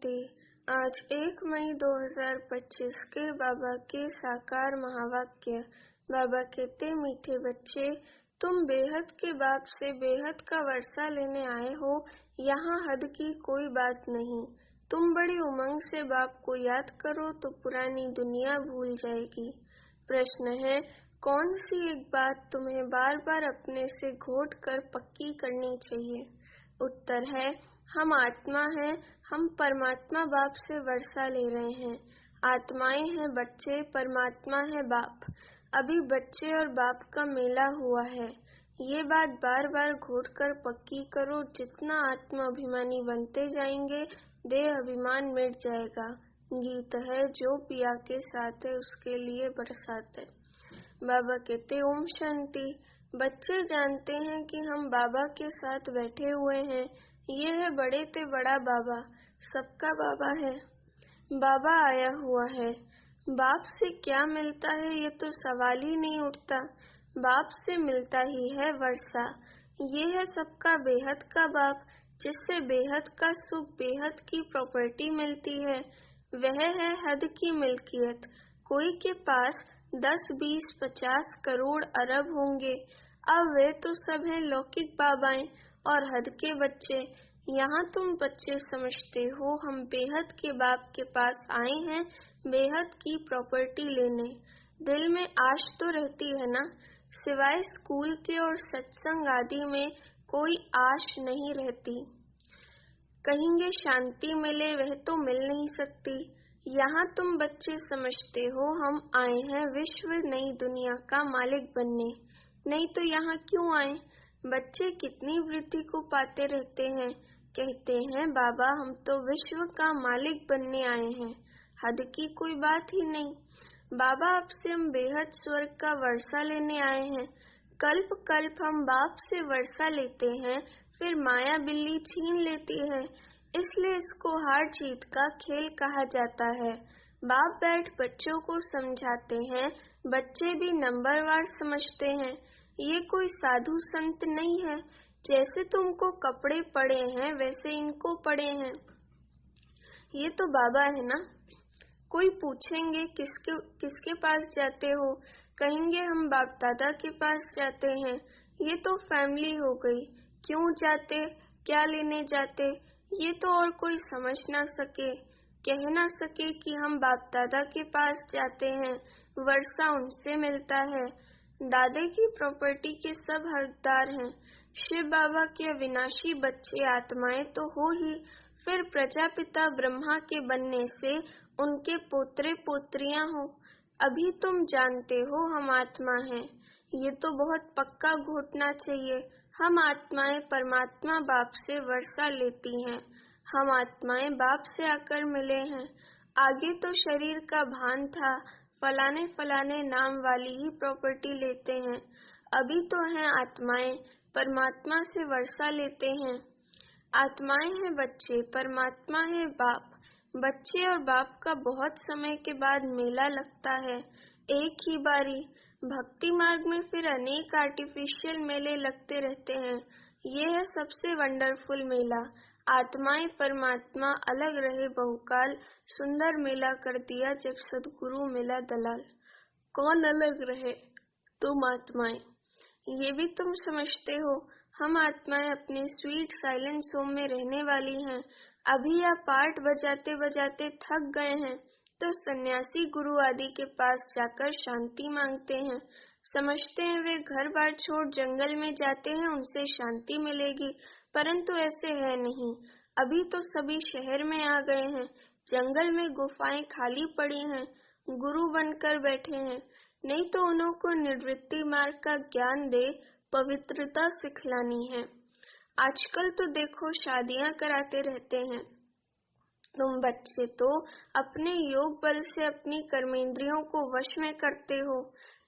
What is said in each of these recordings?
शांति। आज 1 मई 2025 के बाबा के साकार महावाक्य। बाबा कहते, मीठे बच्चे, तुम बेहद के बाप से बेहद का वर्षा लेने आए हो। यहाँ हद की कोई बात नहीं। तुम बड़ी उमंग से बाप को याद करो तो पुरानी दुनिया भूल जाएगी। प्रश्न है, कौन सी एक बात तुम्हें बार बार अपने से घोट कर पक्की करनी चाहिए? उत्तर है, हम आत्मा हैं, हम परमात्मा बाप से वर्षा ले रहे हैं। आत्माएं हैं बच्चे, परमात्मा है बाप। अभी बच्चे और बाप का मेला हुआ है। ये बात बार बार घोट कर पक्की करो। जितना आत्मा अभिमानी बनते जाएंगे, देह अभिमान मिट जाएगा। गीत है, जो पिया के साथ है उसके लिए बरसात है। बाबा कहते, ओम शांति। बच्चे जानते हैं कि हम बाबा के साथ बैठे हुए हैं। ये है बड़े ते बड़ा बाबा, सबका बाबा है। बाबा आया हुआ है। बाप से क्या मिलता है ये तो सवाल ही नहीं उठता। बाप से मिलता ही है वर्षा। ये है सबका बेहद का बाप, जिससे बेहद का सुख, बेहद की प्रॉपर्टी मिलती है। वह है हद की मिल्कियत। कोई के पास 10, 20, 50 करोड़ अरब होंगे। अब वे तो सब हैं लौकिक बाबाएं और हद के बच्चे। यहाँ तुम बच्चे समझते हो हम बेहद के बाप के पास आए हैं बेहद की प्रॉपर्टी लेने। दिल में आश तो रहती है ना, सिवाय स्कूल के और सत्संग आदि में कोई आश नहीं रहती। कहेंगे शांति मिले, वह तो मिल नहीं सकती। यहाँ तुम बच्चे समझते हो हम आए हैं विश्व नई दुनिया का मालिक बनने। नहीं तो यहाँ क्यों आए? बच्चे कितनी वृद्धि को पाते रहते हैं। कहते हैं बाबा हम तो विश्व का मालिक बनने आए हैं। हद की कोई बात ही नहीं। बाबा आपसे हम बेहद स्वर्ग का वर्षा लेने आए हैं। कल्प कल्प हम बाप से वर्षा लेते हैं, फिर माया बिल्ली छीन लेती है। इसलिए इसको हार जीत का खेल कहा जाता है। बाप बैठ बच्चों को समझाते हैं, बच्चे भी नंबरवार समझते हैं। ये कोई साधु संत नहीं है। जैसे तुमको कपड़े पड़े हैं वैसे इनको पड़े हैं। ये तो बाबा है ना। कोई पूछेंगे किसके पास जाते हो? कहेंगे हम बाप दादा के पास जाते हैं। ये तो फैमिली हो गई। क्यों जाते, क्या लेने जाते, ये तो और कोई समझ ना सके, कह ना सके कि हम बाप दादा के पास जाते हैं। वर्षा उनसे मिलता है। दादे की प्रॉपर्टी के सब हकदार हैं। शिव बाबा के अविनाशी बच्चे आत्माएं तो हो ही, फिर प्रजापिता ब्रह्मा के बनने से उनके पोत्रे पोत्रियां हो। अभी तुम जानते हो हम आत्मा हैं। ये तो बहुत पक्का घोटना चाहिए। हम आत्माएं परमात्मा बाप से वर्षा लेती हैं। हम आत्माएं बाप से आकर मिले हैं। आगे तो शरीर का भान था, फलाने फलाने नाम वाली ही प्रॉपर्टी लेते हैं। अभी तो हैं आत्माएं, परमात्मा से वर्षा लेते हैं। आत्माएं हैं बच्चे, परमात्मा है बाप। बच्चे और बाप का बहुत समय के बाद मेला लगता है, एक ही बारी। भक्ति मार्ग में फिर अनेक आर्टिफिशियल मेले लगते रहते हैं। ये है सबसे वंडरफुल मेला। आत्माएं परमात्मा अलग रहे बहुकाल, सुंदर मेला कर दिया जब सदगुरु मिला दलाल। कौन अलग रहे? तुम आत्माएं। ये भी तुम समझते हो हम आत्माएं अपने स्वीट साइलेंस होम में रहने वाली हैं। अभी यह पाठ बजाते बजाते थक गए हैं तो सन्यासी गुरु आदि के पास जाकर शांति मांगते हैं। समझते हैं वे घर बार छोड़ जंगल में जाते हैं, उनसे शांति मिलेगी, परंतु ऐसे है नहीं। अभी तो सभी शहर में आ गए हैं। जंगल में गुफाएं खाली पड़ी हैं, गुरु बनकर बैठे हैं। नहीं तो उनको निवृत्ति मार्ग का ज्ञान दे, पवित्रता सिखलानी है। आजकल तो देखो शादियां कराते रहते हैं। तुम बच्चे तो अपने योग बल से अपनी कर्मेंद्रियों को वश में करते हो।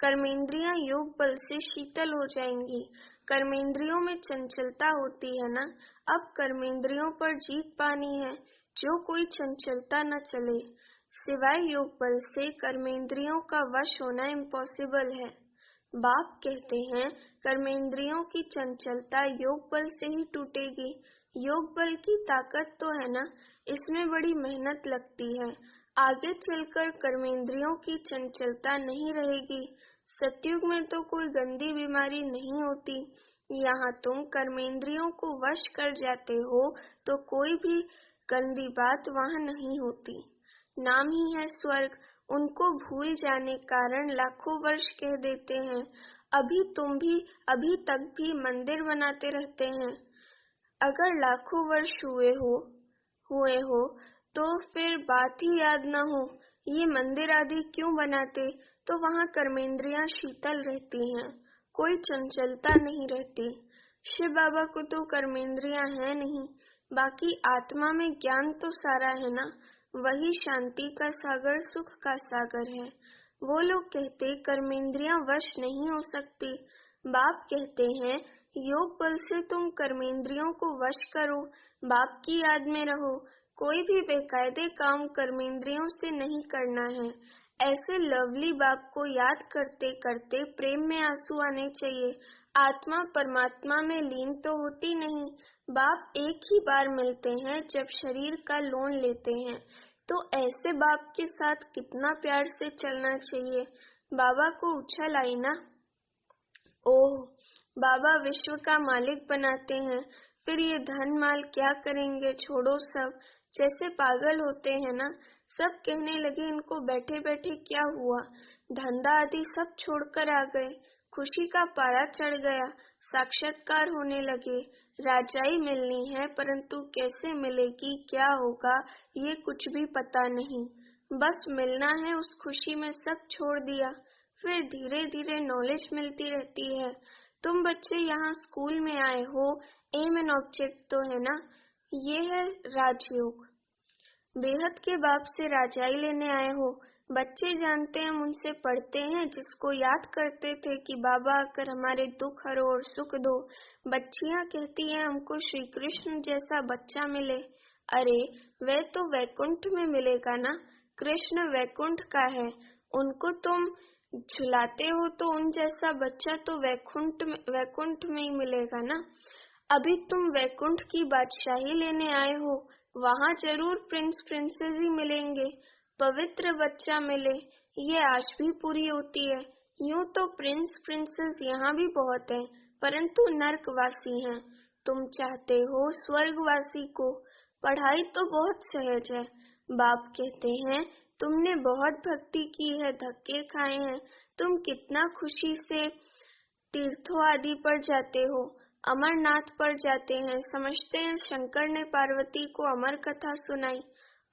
कर्मेंद्रियां योग बल से शीतल हो जाएंगी। कर्मेंद्रियों में चंचलता होती है ना, अब कर्मेंद्रियों पर जीत पानी है। जो कोई चंचलता न चले। सिवाय योग बल से कर्मेंद्रियों का वश होना इम्पॉसिबल है। बाप कहते हैं कर्मेंद्रियों की चंचलता योग बल से ही टूटेगी। योग बल की ताकत तो है ना, इसमें बड़ी मेहनत लगती है। आगे चलकर कर्मेंद्रियों की चंचलता नहीं रहेगी। सतयुग में तो कोई गंदी बीमारी नहीं होती। यहाँ तुम कर्मेंद्रियों को वश कर जाते हो तो कोई भी गंदी बात वहाँ नहीं होती। नाम ही है स्वर्ग, उनको भूल जाने कारण लाखों वर्ष कह देते हैं। अभी तक भी मंदिर बनाते रहते हैं। अगर लाखों वर्ष हुए हो तो फिर बात ही याद न हो। ये मंदिर आदि क्यों बनाते? तो वहाँ कर्मेंद्रियां शीतल रहती हैं, कोई चंचलता नहीं रहती। शिव बाबा को तो कर्मेंद्रियां है नहीं, बाकी आत्मा में ज्ञान तो सारा है ना। वही शांति का सागर, सुख का सागर है। वो लोग कहते कर्मेंद्रियां वश नहीं हो सकती। बाप कहते हैं योग बल से तुम कर्मेंद्रियों को वश करो, बाप की याद में रहो। कोई भी बेकायदे काम कर्मेंद्रियों से नहीं करना है। ऐसे लवली बाप को याद करते करते प्रेम में आंसू आने चाहिए। आत्मा परमात्मा में लीन तो होती नहीं। बाप एक ही बार मिलते हैं जब शरीर का लोन लेते हैं। तो ऐसे बाप के साथ कितना प्यार से चलना चाहिए। बाबा को उछल आई ना। ओह, बाबा विश्व का मालिक बनाते हैं, फिर ये धन माल क्या करेंगे? छोड़ो सब, जैसे पागल होते हैं ना। सब कहने लगे इनको बैठे बैठे क्या हुआ, धंधा आदि सब छोड़कर आ गए। खुशी का पारा चढ़ गया, साक्षात्कार होने लगे। राजाई मिलनी है, परंतु कैसे मिलेगी, क्या होगा, ये कुछ भी पता नहीं। बस मिलना है, उस खुशी में सब छोड़ दिया। फिर धीरे धीरे नॉलेज मिलती रहती है। तुम बच्चे यहाँ स्कूल में आए हो, एम एंड ऑब्जेक्ट तो है ना। ये है राजयोग। बेहद के बाप से राजाई लेने आए हो। बच्चे जानते हैं, उनसे पढ़ते हैं, जिसको याद करते थे कि बाबा आकर हमारे दुख हरो और सुख दो। बच्चियां कहती हैं हमको श्री कृष्ण जैसा बच्चा मिले। अरे वह तो वैकुंठ में मिलेगा ना। कृष्ण वैकुंठ का है, उनको तुम झुलाते हो तो उन जैसा बच्चा तो वैकुंठ में ही मिलेगा ना। अभी तुम वैकुंठ की बादशाही लेने आए हो, वहाँ जरूर प्रिंस प्रिंसेस ही मिलेंगे। पवित्र बच्चा मिले, ये आश भी पूरी होती है। यूं तो प्रिंस प्रिंसेस यहाँ भी बहुत हैं, परंतु नर्कवासी हैं। तुम चाहते हो स्वर्गवासी को। पढ़ाई तो बहुत सहज है। बाप कहते हैं तुमने बहुत भक्ति की है, धक्के खाए हैं। तुम कितना खुशी से तीर्थों आदि पर जाते हो, अमरनाथ पर जाते हैं। समझते हैं शंकर ने पार्वती को अमर कथा सुनाई।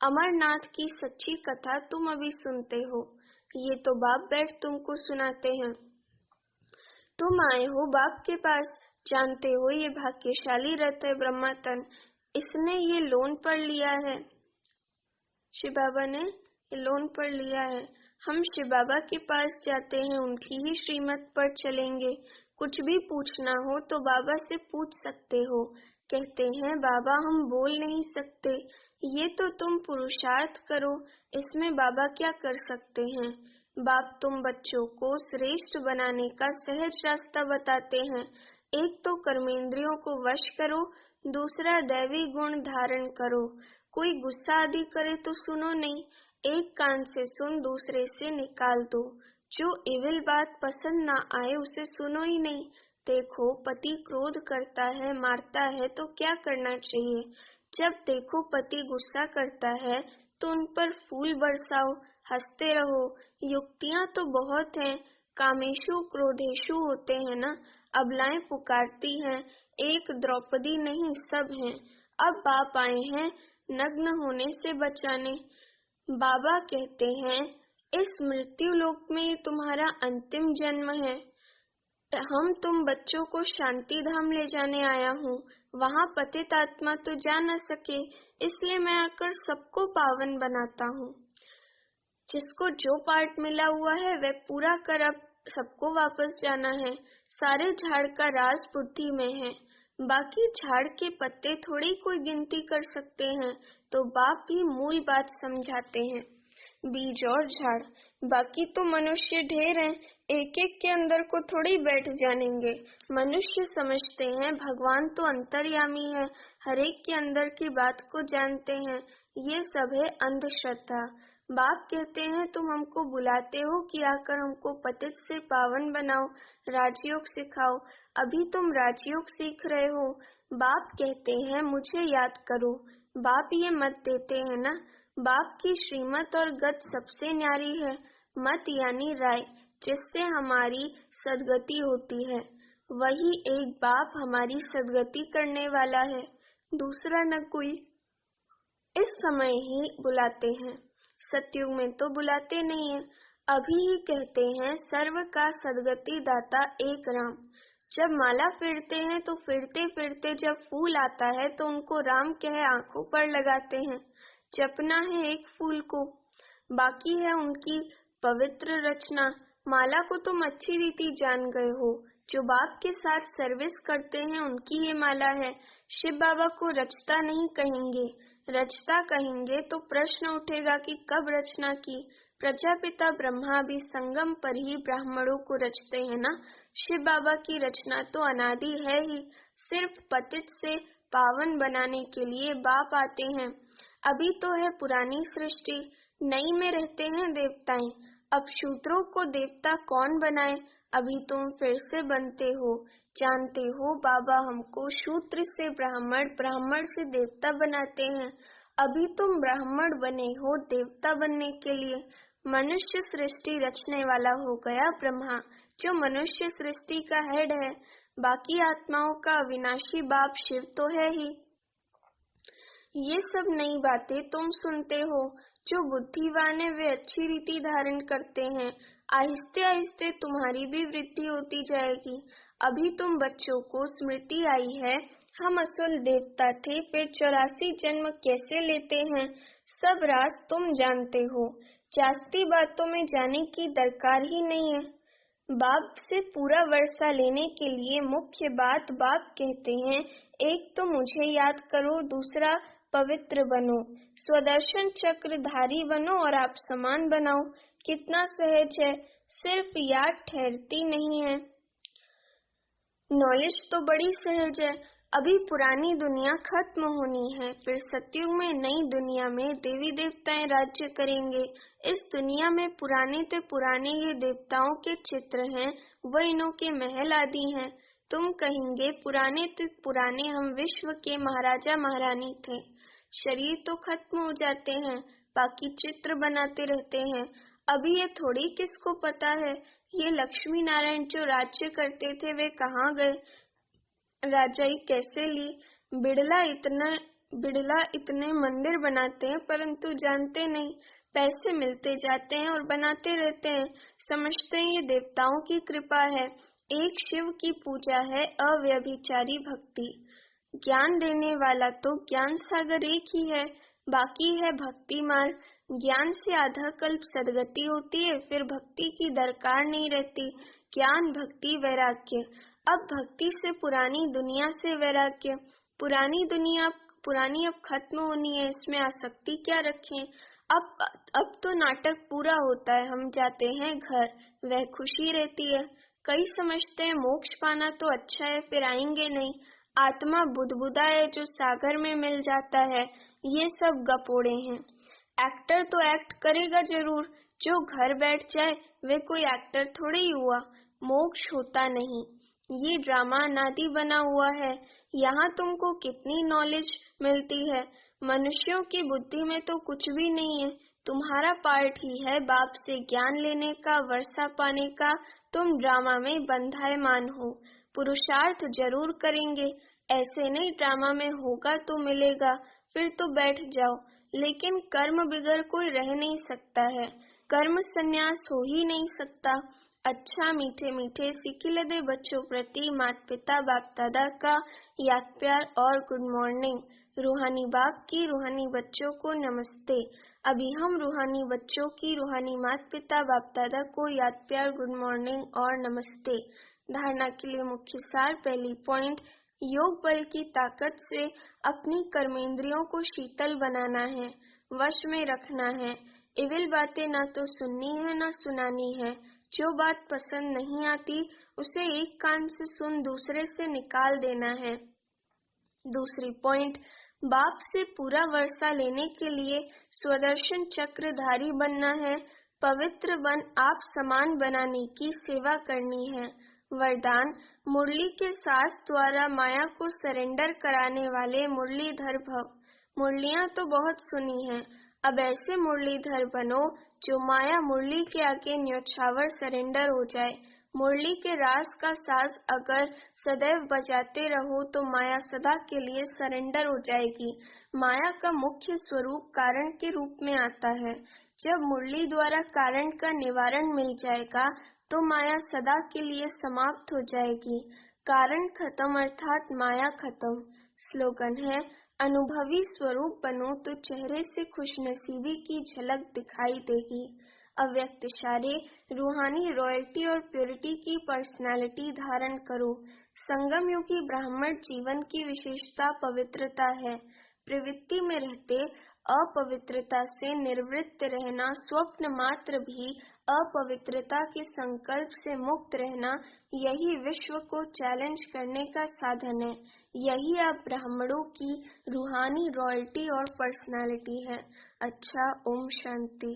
अमरनाथ की सच्ची कथा तुम अभी सुनते हो, ये तो बाप बैठ तुमको सुनाते हैं। तुम आए हो बाप के पास, जानते हो ये भाग्यशाली रथ है ब्रह्मातन, इसने ये लोन पर लिया है। शिव बाबा ने लोन पर लिया है। हम शिव बाबा के पास जाते हैं, उनकी ही श्रीमत पर चलेंगे। कुछ भी पूछना हो तो बाबा से पूछ सकते हो। कहते हैं बाबा हम बोल नहीं सकते, ये तो तुम पुरुषार्थ करो, इसमें बाबा क्या कर सकते हैं। बाप तुम बच्चों को श्रेष्ठ बनाने का सहज रास्ता बताते हैं। एक तो कर्मेंद्रियों को वश करो, दूसरा दैवी गुण धारण करो। कोई गुस्सा आदि करे तो सुनो नहीं, एक कान से सुन दूसरे से निकाल दो। जो इविल बात पसंद ना आए उसे सुनो ही नहीं। देखो पति क्रोध करता है, मारता है तो क्या करना चाहिए। जब देखो पति गुस्सा करता है तो उन पर फूल बरसाओ, हंसते रहो। युक्तियां तो बहुत हैं, कामेशु क्रोधेशु होते हैं ना। अबलाएं पुकारती हैं, एक द्रौपदी नहीं सब हैं। अब बाप आए हैं नग्न होने से बचाने। बाबा कहते हैं इस मृत्यु लोक में तुम्हारा अंतिम जन्म है। हम तुम बच्चों को शांति धाम ले जाने आया हूँ। वहाँ पतित आत्मा तो जा न सके, इसलिए मैं आकर सबको पावन बनाता हूँ। जिसको जो पार्ट मिला हुआ है वह पूरा कर, अब सबको वापस जाना है। सारे झाड़ का राज बुद्धि में है, बाकी झाड़ के पत्ते थोड़ी कोई गिनती कर सकते हैं। तो बाप भी मूल बात समझाते हैं। बीज और झाड़। बाकी तो मनुष्य ढेर हैं, एक एक के अंदर को थोड़ी बैठ जानेंगे। मनुष्य समझते हैं भगवान तो अंतर्यामी है, हर एक के अंदर की बात को जानते हैं। ये सब है अंधश्रद्धा। बाप कहते हैं तुम हमको बुलाते हो कि आकर हमको पतित से पावन बनाओ, राजयोग सिखाओ। अभी तुम राजयोग सीख रहे हो। बाप कहते हैं मुझे याद करो। बाप ये मत देते हैं ना। बाप की श्रीमत और गत सबसे न्यारी है। मत यानी राय, जिससे हमारी सदगति होती है। वही एक बाप हमारी सदगति करने वाला है, दूसरा न कोई। इस समय ही बुलाते हैं, सतयुग में तो बुलाते नहीं है। अभी ही कहते हैं सर्व का सदगति दाता एक राम। जब माला फेरते हैं तो फिरते फिरते जब फूल आता है तो उनको राम कह आंखों पर लगाते हैं। जपना है एक फूल को, बाकी है उनकी पवित्र रचना। माला को तुम अच्छी रीति जान गए हो। जो बाप के साथ सर्विस करते हैं उनकी ये माला है। शिव बाबा को रचता नहीं कहेंगे। रचता कहेंगे तो प्रश्न उठेगा कि कब रचना की। प्रजापिता ब्रह्मा भी संगम पर ही ब्राह्मणों को रचते हैं ना। शिव बाबा की रचना तो अनादि है ही, सिर्फ पतित से पावन बनाने के लिए बाप आते हैं। अभी तो है पुरानी सृष्टि, नई में रहते हैं देवताएं। अब शूद्रों को देवता कौन बनाए। अभी तुम फिर से बनते हो। जानते हो बाबा हमको शूद्र से ब्राह्मण, ब्राह्मण से देवता बनाते हैं। अभी तुम ब्राह्मण बने हो देवता बनने के लिए। मनुष्य सृष्टि रचने वाला हो गया ब्रह्मा, जो मनुष्य सृष्टि का हेड है। बाकी आत्माओं का अविनाशी बाप शिव तो है ही। ये सब नई बातें तुम सुनते हो। जो बुद्धिवान है वे अच्छी रीति धारण करते हैं। आहिस्ते आहिस्ते तुम्हारी भी वृद्धि होती जाएगी। अभी तुम बच्चों को स्मृति आई है, हम असुल देवता थे, फिर 84 जन्म कैसे लेते हैं, सब राज तुम जानते हो। जास्ती बातों में जाने की दरकार ही नहीं है। बाप से पूरा वर्षा लेने के लिए मुख्य बात बाप कहते हैं, एक तो मुझे याद करो, दूसरा पवित्र बनो, स्वदर्शन चक्रधारी बनो और आप समान बनाओ। कितना सहज है, सिर्फ याद ठहरती नहीं है। नॉलेज तो बड़ी सहज है। अभी पुरानी दुनिया खत्म होनी है, फिर सतयुग में नई दुनिया में देवी देवताएं राज्य करेंगे। इस दुनिया में पुराने ते पुराने ये देवताओं के चित्र हैं, वो इनों के महल आदि हैं। तुम कहेंगे पुराने ते पुराने हम विश्व के महाराजा महारानी थे। शरीर तो खत्म हो जाते हैं, बाकी चित्र बनाते रहते हैं। अभी ये थोड़ी किसको पता है, ये लक्ष्मी नारायण जो राज्य करते थे वे कहाँ गए, राजाई कैसे ली। बिड़ला इतने मंदिर बनाते हैं परंतु जानते नहीं, पैसे मिलते जाते हैं और बनाते रहते हैं। समझते हैं ये देवताओं की कृपा है। एक शिव की पूजा है अव्यभिचारी भक्ति। ज्ञान देने वाला तो ज्ञान सागर एक ही है, बाकी है भक्ति मार्ग। ज्ञान से आधा कल्प सदगति होती है, फिर भक्ति की दरकार नहीं रहती। ज्ञान भक्ति वैराग्य। अब भक्ति से पुरानी दुनिया से वैराग्य। पुरानी अब खत्म होनी है, इसमें आसक्ति क्या रखें। अब तो नाटक पूरा होता है, हम जाते हैं घर, वह खुशी रहती है। कई समझते हैं मोक्ष पाना तो अच्छा है, फिर आएंगे नहीं। आत्मा बुदबुदा है जो सागर में मिल जाता है। ये सब गपोड़े हैं। एक्टर तो एक्ट करेगा जरूर, जो घर बैठ जाए वे कोई एक्टर थोड़े ही हुआ। मोक्ष होता नहीं, ये ड्रामा अनादि बना हुआ है। यहाँ तुमको कितनी नॉलेज मिलती है, मनुष्यों की बुद्धि में तो कुछ भी नहीं है। तुम्हारा पार्ट ही है बाप से ज्ञान लेने का, वर्षा पाने का। तुम ड्रामा में बंधायमान हो। पुरुषार्थ जरूर करेंगे, ऐसे नहीं ड्रामा में होगा तो मिलेगा, फिर तो बैठ जाओ। लेकिन कर्म बिगर कोई रह नहीं सकता है, कर्म संन्यास हो ही नहीं सकता। अच्छा मीठे मीठे सिकिलदे बच्चों प्रति माता पिता बाप दादा का याद प्यार और गुड मॉर्निंग। रूहानी बाप की रूहानी बच्चों को नमस्ते। अभी हम रूहानी बच्चों की रूहानी माता पिता बाप दादा को याद प्यार गुड मॉर्निंग और नमस्ते। धारणा के लिए मुख्य सार। पहली पॉइंट, योग बल की ताकत से अपनी कर्मेंद्रियों को शीतल बनाना है, वश में रखना है। इविल बातें ना तो सुननी है ना सुनानी है। जो बात पसंद नहीं आती उसे एक कान से सुन दूसरे से निकाल देना है। दूसरी पॉइंट, बाप से पूरा वर्षा लेने के लिए स्वदर्शन चक्रधारी बनना है। पवित्र बन आप समान बनाने की सेवा करनी है। वरदान, मुरली के सास द्वारा माया को सरेंडर कराने वाले मुरलीधर भव। मुरलियां तो बहुत सुनी हैं, अब ऐसे मुरलीधर बनो जो माया मुरली के आगे न्यौछावर सरेंडर हो जाए। मुरली के रास का साज अगर सदैव बजाते रहो तो माया सदा के लिए सरेंडर हो जाएगी। माया का मुख्य स्वरूप कारण के रूप में आता है। जब मुरली द्वारा कारण का निवारण मिल जाएगा तो माया सदा के लिए समाप्त हो जाएगी। कारण खत्म अर्थात माया खत्म। स्लोगन है, अनुभवी स्वरूप बनो तो चेहरे से खुशनसीबी की झलक दिखाई देगी। अव्यक्त इशारे, रूहानी रॉयल्टी और प्योरिटी की पर्सनालिटी धारण करो। संगम युगी ब्राह्मण जीवन की विशेषता पवित्रता है। प्रवृत्ति में रहते अपवित्रता से निवृत्त रहना, स्वप्न मात्र भी अपवित्रता के संकल्प से मुक्त रहना, यही विश्व को चैलेंज करने का साधन है। यही आप ब्राह्मणों की रूहानी रॉयल्टी और पर्सनालिटी है। अच्छा, ओम शांति।